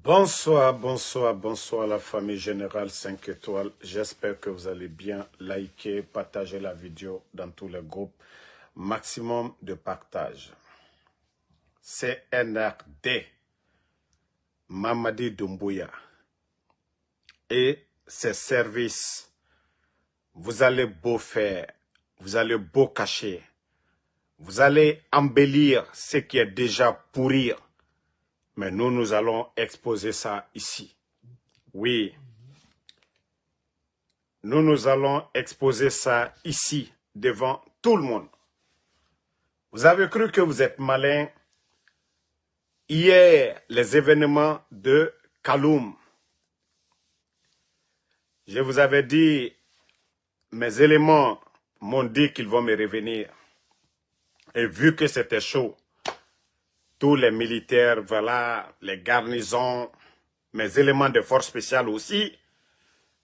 Bonsoir, bonsoir, bonsoir la famille Générale 5 étoiles. J'espère que vous allez bien. Liker, partager la vidéo dans tous les groupes. Maximum de partage. CNRD, Mamadi Doumbouya et ses services. Vous allez beau faire, vous allez beau cacher, vous allez embellir ce qui est déjà pourrir. Mais nous allons exposer ça ici. Oui. Nous allons exposer ça ici, devant tout le monde. Vous avez cru que vous êtes malin. Hier, les événements de Kaloum. Je vous avais dit, mes éléments m'ont dit qu'ils vont me revenir. Et vu que c'était chaud, tous les militaires, voilà, les garnisons, mes éléments de force spéciale aussi,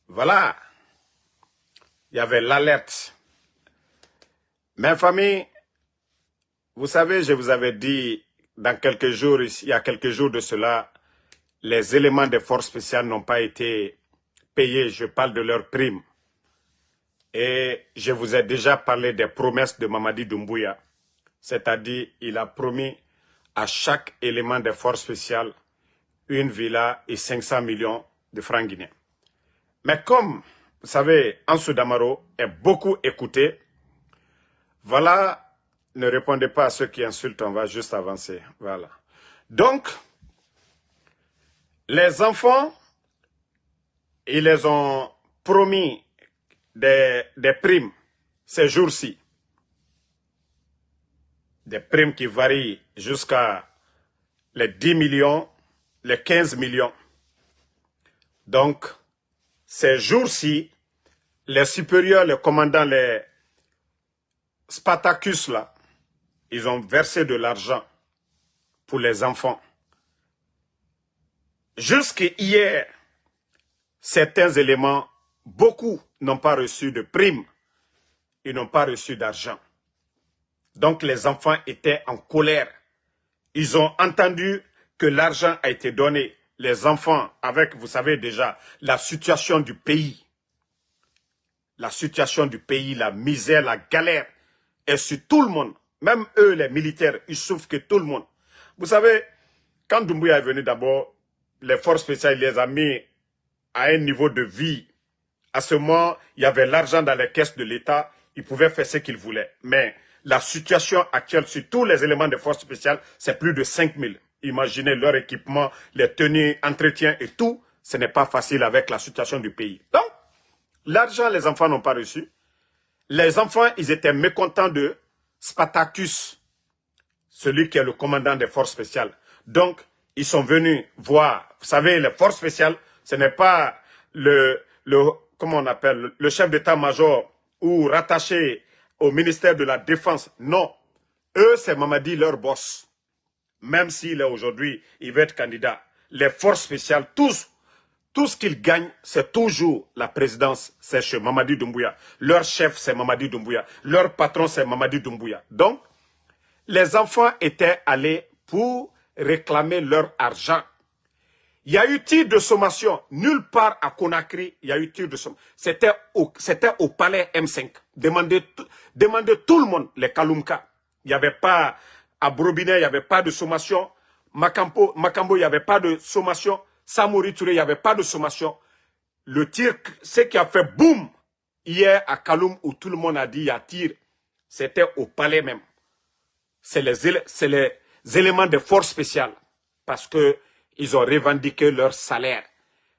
voilà, il y avait l'alerte. Mes familles, vous savez, je vous avais dit, dans quelques jours, il y a quelques jours de cela, les éléments de force spéciale n'ont pas été payés, je parle de leurs primes. Et je vous ai déjà parlé des promesses de Mamadi Doumbouya, c'est-à-dire, il a promis à chaque élément de force spéciale une villa et 500 millions de francs guinéens. Mais comme, vous savez, Ansou Damaro est beaucoup écouté, voilà, ne répondez pas à ceux qui insultent, on va juste avancer. Voilà. Donc, les enfants, ils les ont promis des primes ces jours-ci. Des primes qui varient jusqu'à les 10 millions, les 15 millions. Donc, ces jours-ci, les supérieurs, les commandants, les Spartacus, là, ils ont versé de l'argent pour les enfants. Jusqu'hier, certains éléments, beaucoup n'ont pas reçu de primes. Ils n'ont pas reçu d'argent. Donc les enfants étaient en colère. Ils ont entendu que l'argent a été donné. Les enfants, avec, vous savez déjà, la situation du pays. La situation du pays, la misère, la galère est sur tout le monde. Même eux, les militaires, ils souffrent que tout le monde. Vous savez, quand Doumbouya est venu d'abord, les forces spéciales les ont mis à un niveau de vie. À ce moment, il y avait l'argent dans les caisses de l'État. Ils pouvaient faire ce qu'ils voulaient. Mais la situation actuelle sur tous les éléments de force spéciale, c'est plus de 5000. Imaginez leur équipement, les tenues, entretien et tout. Ce n'est pas facile avec la situation du pays. Donc, l'argent, les enfants n'ont pas reçu. Les enfants, ils étaient mécontents de Spartacus, celui qui est le commandant des forces spéciales. Donc, ils sont venus voir. Vous savez, les forces spéciales, ce n'est pas comment on appelle, le chef d'état-major ou rattaché au ministère de la Défense. Non. Eux, c'est Mamadi, leur boss. Même s'il est aujourd'hui, il va être candidat. Les forces spéciales, tout ce qu'ils gagnent, c'est toujours la présidence, c'est chez Mamadi Doumbouya. Leur chef, c'est Mamadi Doumbouya. Leur patron, c'est Mamadi Doumbouya. Donc, les enfants étaient allés pour réclamer leur argent. Il y a eu tir de sommation. Nulle part à Conakry, il y a eu tir de sommation. C'était au palais M5. Demandez tout le monde, les Kaloumka. Il n'y avait pas, à Brobinet, il n'y avait pas de sommation. Makambo, il n'y avait pas de sommation. Samori Touré, il n'y avait pas de sommation. Le tir, ce qui a fait boum, hier à Kaloum, où tout le monde a dit il y a tir, c'était au palais même. C'est les éléments de force spéciale. Parce que ils ont revendiqué leur salaire.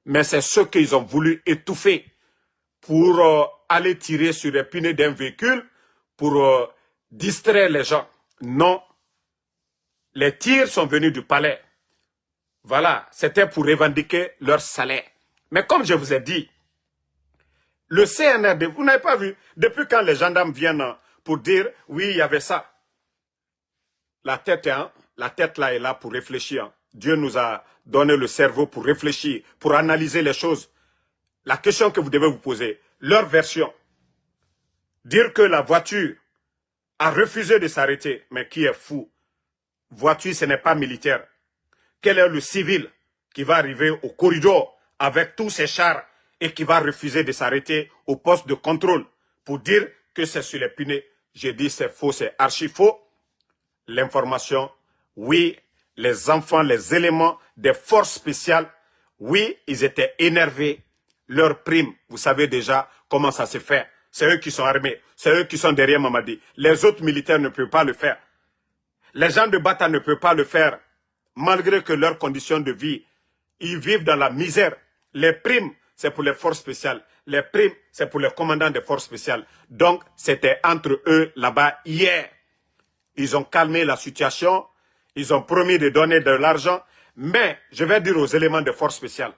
Mais c'est ce qu'ils ont voulu étouffer pour aller tirer sur les pneus d'un véhicule pour distraire les gens. Non. Les tirs sont venus du palais. Voilà, c'était pour revendiquer leur salaire. Mais comme je vous ai dit, le CNRD, vous n'avez pas vu, depuis quand les gendarmes viennent pour dire, oui, il y avait ça. La tête là est là pour réfléchir. Dieu nous a donné le cerveau pour réfléchir, pour analyser les choses. La question que vous devez vous poser, leur version. Dire que la voiture a refusé de s'arrêter, mais qui est fou? Voiture, ce n'est pas militaire. Quel est le civil? qui va arriver au corridor avec tous ses chars et qui va refuser de s'arrêter au poste de contrôle pour dire que c'est sur les punais. J'ai dit c'est faux, c'est archi faux. L'information, oui, les enfants, les éléments des forces spéciales, oui, ils étaient énervés. Leur prime, vous savez déjà comment ça se fait. C'est eux qui sont armés, c'est eux qui sont derrière Mamadi. Les autres militaires ne peuvent pas le faire. Les gens de Bata ne peuvent pas le faire, malgré que leurs conditions de vie, ils vivent dans la misère. Les primes, c'est pour les forces spéciales. Les primes, c'est pour les commandants des forces spéciales. Donc, c'était entre eux là-bas hier. Ils ont calmé la situation, ils ont promis de donner de l'argent, mais je vais dire aux éléments des forces spéciales,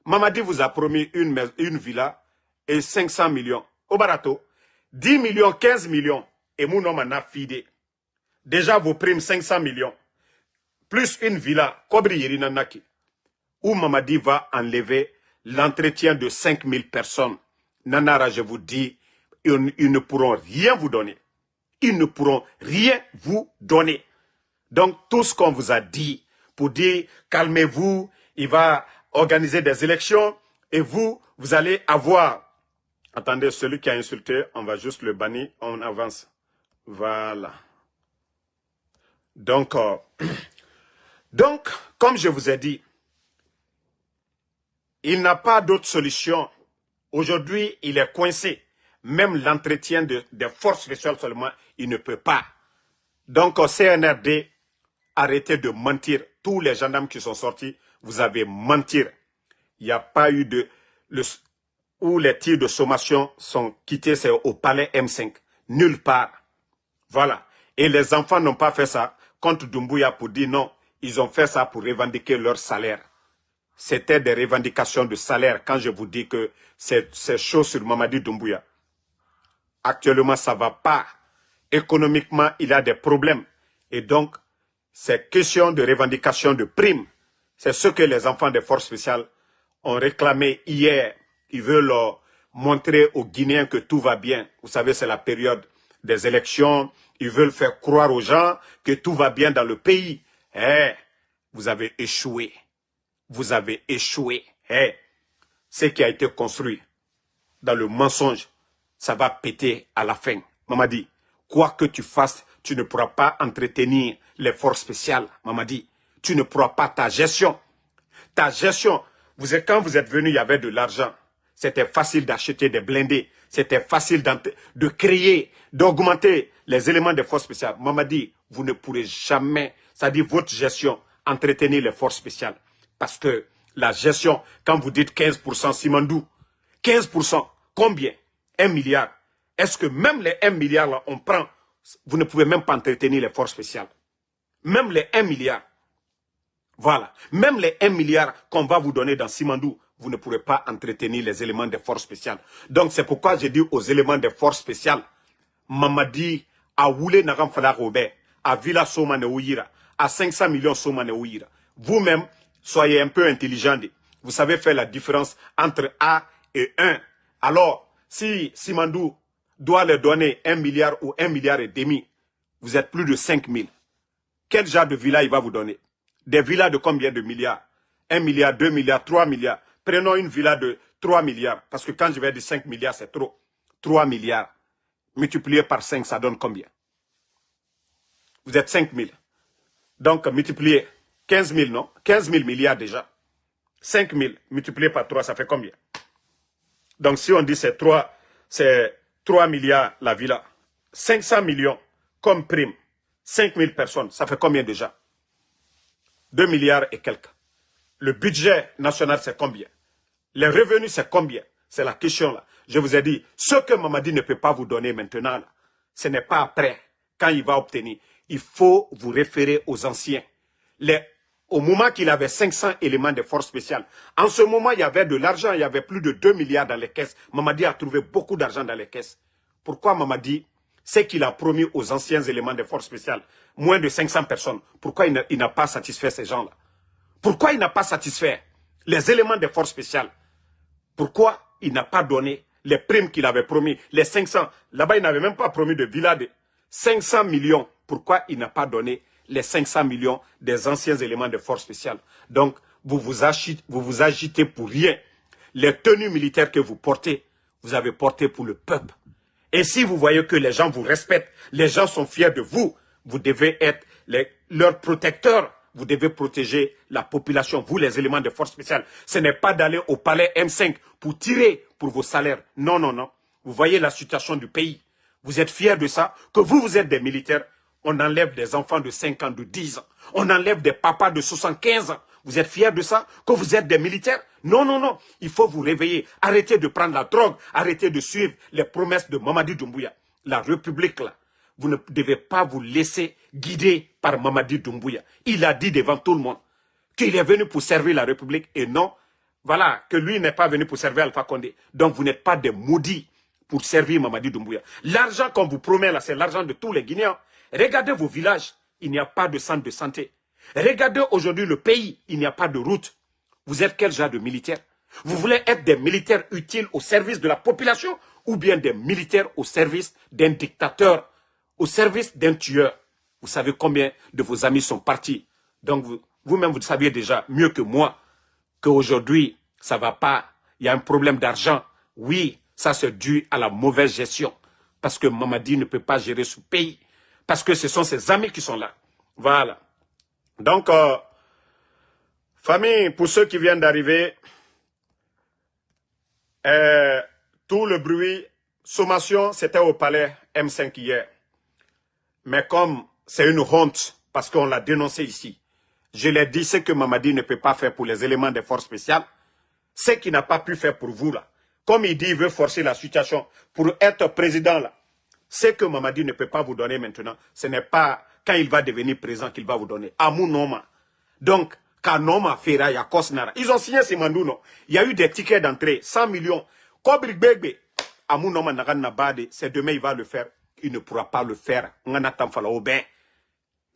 Mamadi vous a promis une villa et 500 millions. Au barato, 10 millions, 15 millions, et mon homme en a fidé. Déjà vos primes 500 millions, plus une villa, Kobri Yirinanaki, où Mamadi va enlever l'entretien de 5000 personnes. Nanara, je vous dis, ils ne pourront rien vous donner. Ils ne pourront rien vous donner. Donc, tout ce qu'on vous a dit, pour dire, calmez-vous, il va organiser des élections, et vous allez avoir... Attendez, celui qui a insulté, on va juste le bannir, on avance. Voilà. Donc, comme je vous ai dit, il n'a pas d'autre solution. Aujourd'hui, il est coincé. Même l'entretien des forces spéciales seulement, il ne peut pas. Donc, au CNRD, arrêtez de mentir. Tous les gendarmes qui sont sortis, vous avez menti. Il n'y a pas eu de... où les tirs de sommation sont quittés, c'est au palais M5. Nulle part. Voilà. Et les enfants n'ont pas fait ça contre Doumbouya pour dire non. Ils ont fait ça pour revendiquer leur salaire. C'était des revendications de salaire quand je vous dis que c'est chaud sur Mamadi Doumbouya. Actuellement, ça ne va pas. Économiquement, il a des problèmes. Et donc, c'est question de revendication de primes. C'est ce que les enfants des forces spéciales ont réclamé hier. Ils veulent montrer aux Guinéens que tout va bien. Vous savez, c'est la période des élections. Ils veulent faire croire aux gens que tout va bien dans le pays. Eh, vous avez échoué. Vous avez échoué. Eh, ce qui a été construit dans le mensonge, ça va péter à la fin. Mamadi, quoi que tu fasses, tu ne pourras pas entretenir les forces spéciales. Mamadi, tu ne pourras pas ta gestion. Ta gestion, quand vous êtes venu, il y avait de l'argent. C'était facile d'acheter des blindés. C'était facile de créer, d'augmenter les éléments des forces spéciales. Mamadi, vous ne pourrez jamais, c'est-à-dire votre gestion, entretenir les forces spéciales. Parce que la gestion, quand vous dites 15% Simandou, 15%, combien? 1 milliard. Est-ce que même les 1 milliard là, on prend, vous ne pouvez même pas entretenir les forces spéciales. Même les 1 milliard. Voilà. Même les 1 milliard qu'on va vous donner dans Simandou, vous ne pourrez pas entretenir les éléments des forces spéciales. Donc c'est pourquoi j'ai dit aux éléments des forces spéciales, Mamadi, à Woulé Nagam Fala Robert, à Villa Somane Ouira, à 500 millions Somane Ouira. Vous-même, soyez un peu intelligents. Vous savez faire la différence entre A et 1. Alors, si Simandou doit leur donner 1 milliard ou 1 milliard et demi, vous êtes plus de 5 000. Quel genre de villa il va vous donner? Des villas de combien de milliards? 1 milliard, 2 milliards, 3 milliards. Prenons une villa de 3 milliards. Parce que quand je vais dire 5 milliards, c'est trop. 3 milliards. Multiplié par 5, ça donne combien? Vous êtes 5 000. Donc, multiplié 15 000, non? 15 000 milliards déjà. 5 000 multiplié par 3, ça fait combien? Donc, si on dit c'est 3 milliards la villa. 500 millions comme prime. 5 000 personnes, ça fait combien déjà? 2 milliards et quelques. Le budget national, c'est combien? Les revenus, c'est combien? C'est la question là. Je vous ai dit, ce que Mamadi ne peut pas vous donner maintenant, là, ce n'est pas après, quand il va obtenir. Il faut vous référer aux anciens. Au moment qu'il avait 500 éléments de force spéciale, en ce moment, il y avait de l'argent, il y avait plus de 2 milliards dans les caisses. Mamadi a trouvé beaucoup d'argent dans les caisses. Pourquoi Mamadi, c'est qu'il a promis aux anciens éléments de force spéciale, moins de 500 personnes, pourquoi il n'a pas satisfait ces gens-là? Pourquoi il n'a pas satisfait les éléments de force spéciale? Pourquoi il n'a pas donné les primes qu'il avait promis, les 500? Là-bas, il n'avait même pas promis de villa de 500 millions. Pourquoi il n'a pas donné les 500 millions des anciens éléments de force spéciale. Donc, vous vous agitez pour rien. Les tenues militaires que vous portez, vous avez porté pour le peuple. Et si vous voyez que les gens vous respectent, les gens sont fiers de vous, vous devez être leurs protecteurs. Vous devez protéger la population, vous les éléments de force spéciale. Ce n'est pas d'aller au palais M5 pour tirer pour vos salaires. Non, non, non. Vous voyez la situation du pays. Vous êtes fiers de ça, que vous êtes des militaires. On enlève des enfants de 5 ans, de 10 ans. On enlève des papas de 75 ans. Vous êtes fiers de ça, que vous êtes des militaires? Non, non, non. Il faut vous réveiller. Arrêtez de prendre la drogue. Arrêtez de suivre les promesses de Mamadi Doumbouya. La République, là. Vous ne devez pas vous laisser guider par Mamadi Doumbouya. Il a dit devant tout le monde qu'il est venu pour servir la République et non, voilà, que lui n'est pas venu pour servir Alpha Condé. Donc vous n'êtes pas des maudits pour servir Mamadi Doumbouya. L'argent qu'on vous promet là, c'est l'argent de tous les Guinéens. Regardez vos villages, il n'y a pas de centre de santé. Regardez aujourd'hui le pays, il n'y a pas de route. Vous êtes quel genre de militaire? Vous voulez être des militaires utiles au service de la population ou bien des militaires au service d'un dictateur, au service d'un tueur? Vous savez combien de vos amis sont partis. Donc vous-même, vous saviez déjà mieux que moi qu'aujourd'hui, ça ne va pas. Il y a un problème d'argent. Oui, ça c'est dû à la mauvaise gestion. Parce que Mamadi ne peut pas gérer ce pays. Parce que ce sont ses amis qui sont là. Voilà. Donc, famille, pour ceux qui viennent d'arriver, tout le bruit, sommation, c'était au palais M5 hier. Mais comme c'est une honte, parce qu'on l'a dénoncé ici, je l'ai dit, ce que Mamadi ne peut pas faire pour les éléments des forces spéciales, ce qu'il n'a pas pu faire pour vous là. Comme il dit, il veut forcer la situation pour être président là. Ce que Mamadi ne peut pas vous donner maintenant, ce n'est pas quand il va devenir président qu'il va vous donner. Amou Noma. Donc, Kanoma, Fera, Yakosnara. Ils ont signé ces mandous, non. Il y a eu des tickets d'entrée, 100 millions. Kobrik Begbe. Amou Noma Nagan Nabade, c'est demain il va le faire. Il ne pourra pas le faire.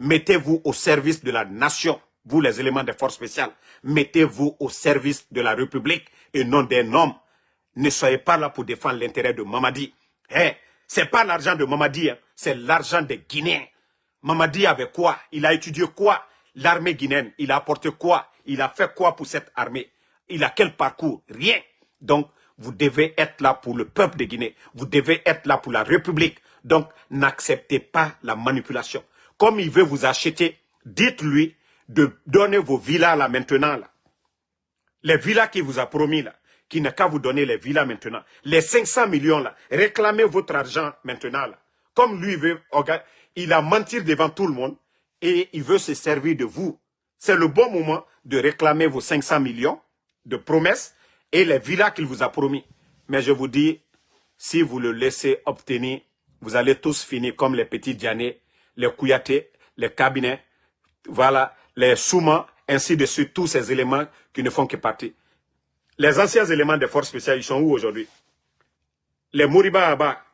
Mettez-vous au service de la nation, vous les éléments des forces spéciales. Mettez-vous au service de la République et non d'un homme. Ne soyez pas là pour défendre l'intérêt de Mamadi. Hein? C'est pas l'argent de Mamadi, hein? C'est l'argent des Guinéens. Mamadi avait quoi? Il a étudié quoi? L'armée guinéenne. Il a apporté quoi? Il a fait quoi pour cette armée? Il a quel parcours? Rien. Donc, vous devez être là pour le peuple de Guinée. Vous devez être là pour la République. Donc, n'acceptez pas la manipulation. Comme il veut vous acheter, dites-lui de donner vos villas là maintenant. Là. Les villas qu'il vous a promis là, qui n'a qu'à vous donner les villas maintenant. Les 500 millions là, réclamez votre argent maintenant là. Comme lui veut, il a menti devant tout le monde et il veut se servir de vous. C'est le bon moment de réclamer vos 500 millions de promesses et les villas qu'il vous a promis. Mais je vous dis, si vous le laissez obtenir, vous allez tous finir comme les petits Dianés, les Kouyaté, les cabinets, voilà, les Souma, ainsi de suite, tous ces éléments qui ne font que partie. Les anciens éléments des forces spéciales, ils sont où aujourd'hui? Les Mouriba Abba,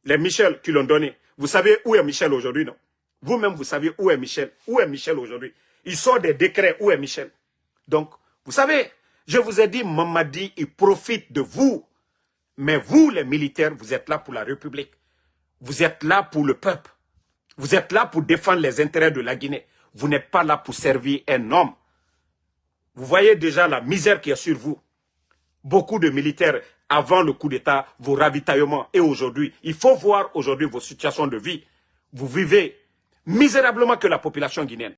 les Michel qui l'ont donné. Vous savez où est Michel aujourd'hui, non? Vous-même, vous savez où est Michel. Où est Michel aujourd'hui? Il sort des décrets, où est Michel? Donc, vous savez, je vous ai dit, Mamadi, il profite de vous. Mais vous, les militaires, vous êtes là pour la République. Vous êtes là pour le peuple. Vous êtes là pour défendre les intérêts de la Guinée. Vous n'êtes pas là pour servir un homme. Vous voyez déjà la misère qui est sur vous. Beaucoup de militaires, avant le coup d'État, vos ravitaillements. Et aujourd'hui, il faut voir aujourd'hui vos situations de vie. Vous vivez misérablement que la population guinéenne.